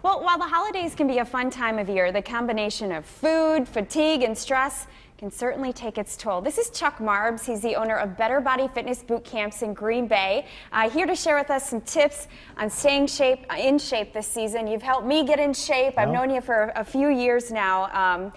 Well, while the holidays can be a fun time of year, the combination of food, fatigue, and stress can certainly take its toll. This is Chuck Marbes. He's the owner of Better Body Fitness Bootcamps in Green Bay. Here to share with us some tips on staying in shape this season. You've helped me get in shape. I've known you for a few years now.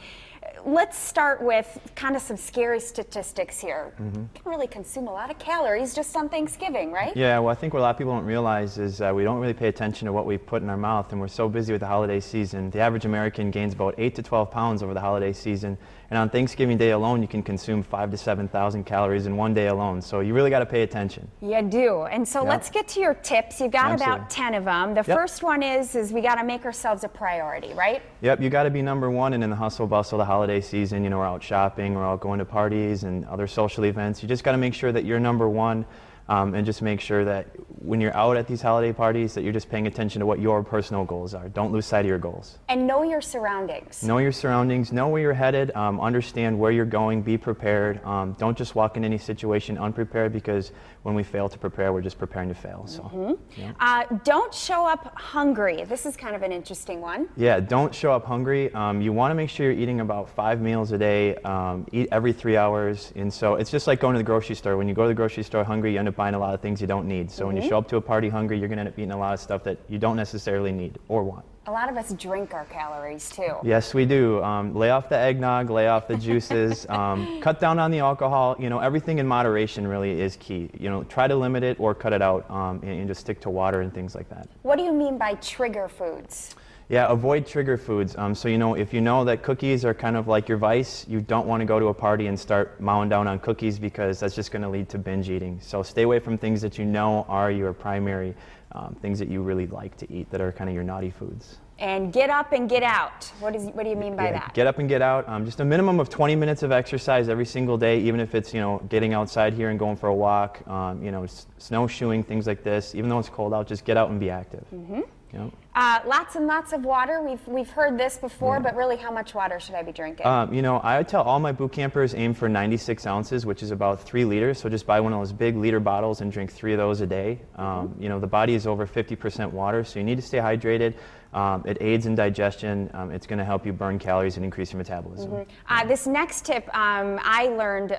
Let's start with kind of some scary statistics here. You can really consume a lot of calories just on Thanksgiving, right? Yeah, well, I think what a lot of people don't realize is we don't really pay attention to what we put in our mouth, and we're so busy with the holiday season. The average American gains about 8 to 12 pounds over the holiday season, and on Thanksgiving Day alone, you can consume 5,000 to 7,000 calories in one day alone. So you really got to pay attention. You do. And so let's get to your tips. You've got Absolutely. about 10 of them. The first one is we got to make ourselves a priority, right? Yep, you got to be number one, and in the hustle bustle of the holiday season, you know, we're out shopping, we're out going to parties and other social events. You just got to make sure that you're number one, and just make sure that when you're out at these holiday parties that you're just paying attention to what your personal goals are. Don't lose sight of your goals. And know your surroundings. Know your surroundings, know where you're headed, understand where you're going, be prepared. Don't just walk in any situation unprepared, because when we fail to prepare, we're just preparing to fail. So, don't show up hungry. This is kind of an interesting one. Yeah, don't show up hungry. You want to make sure you're eating about 5 meals a day, eat every 3 hours. And so it's just like going to the grocery store. When you go to the grocery store hungry, you end up buying a lot of things you don't need. So when you show up to a party hungry, you're going to end up eating a lot of stuff that you don't necessarily need or want. A lot of us drink our calories too. Yes, we do. Lay off the eggnog, lay off the juices, cut down on the alcohol. You know, everything in moderation really is key. You know, try to limit it or cut it out, and just stick to water and things like that. What do you mean by trigger foods? Yeah, avoid trigger foods. So, you know, if you know that cookies are kind of like your vice, you don't want to go to a party and start mowing down on cookies, because that's just going to lead to binge eating. So stay away from things that you know are your primary things that you really like to eat, that are kind of your naughty foods. And get up and get out. What do you mean by that? Get up and get out. Just a minimum of 20 minutes of exercise every single day, even if it's, you know, getting outside here and going for a walk, you know, snowshoeing, things like this. Even though it's cold out, just get out and be active. Yep. Lots and lots of water. We've heard this before, but really, how much water should I be drinking? You know, I would tell all my boot campers aim for 96 ounces, which is about 3 liters. So just buy one of those big liter bottles and drink 3 of those a day. You know, the body is over 50% water, so you need to stay hydrated. It aids in digestion. It's going to help you burn calories and increase your metabolism. This next tip I learned,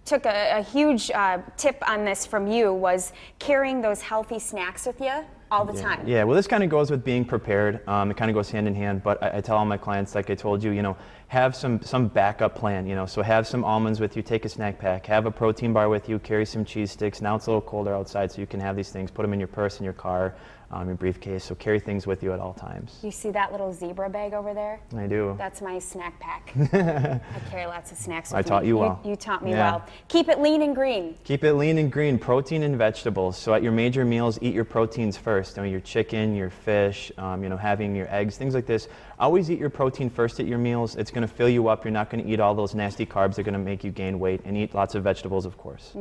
took a huge tip on this from you, was carrying those healthy snacks with you all the time. Yeah, well, this kind of goes with being prepared. It kind of goes hand in hand, but I tell all my clients, like I told you, you know, have some backup plan, you know, so have some almonds with you, take a snack pack, have a protein bar with you, carry some cheese sticks. Now it's a little colder outside, so you can have these things, put them in your purse, in your car, your briefcase, so carry things with you at all times. You see that little zebra bag over there? I do. That's my snack pack. I carry lots of snacks with me. I taught you well. You taught me well. Keep it lean and green. Keep it lean and green, protein and vegetables. So at your major meals, eat your proteins first. You know, your chicken, your fish, you know, having your eggs, things like this. Always eat your protein first at your meals. It's going to fill you up. You're not going to eat all those nasty carbs that are going to make you gain weight, and eat lots of vegetables, of course.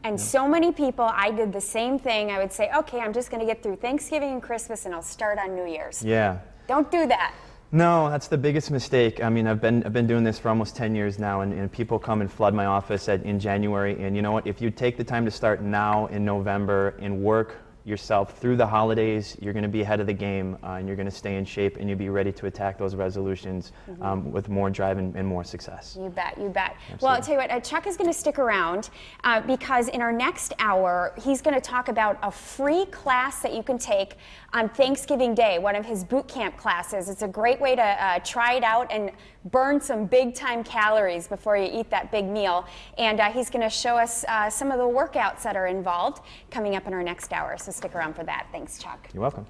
And so many people, I did the same thing. I would say, okay, I'm just going to get through Thanksgiving and Christmas, and I'll start on New Year's. Yeah. Don't do that. No, that's the biggest mistake. I mean, I've been doing this for almost 10 years now, and people come and flood my office in January. And you know what? If you take the time to start now in November and work yourself through the holidays, you're going to be ahead of the game, and you're going to stay in shape, and you'll be ready to attack those resolutions with more drive and more success. You bet, you bet. Absolutely. Well, I'll tell you what, Chuck is going to stick around because in our next hour, he's going to talk about a free class that you can take on Thanksgiving Day, one of his boot camp classes. It's a great way to try it out and burn some big-time calories before you eat that big meal. And he's going to show us some of the workouts that are involved coming up in our next hour. So stick around for that. Thanks, Chuck. You're welcome.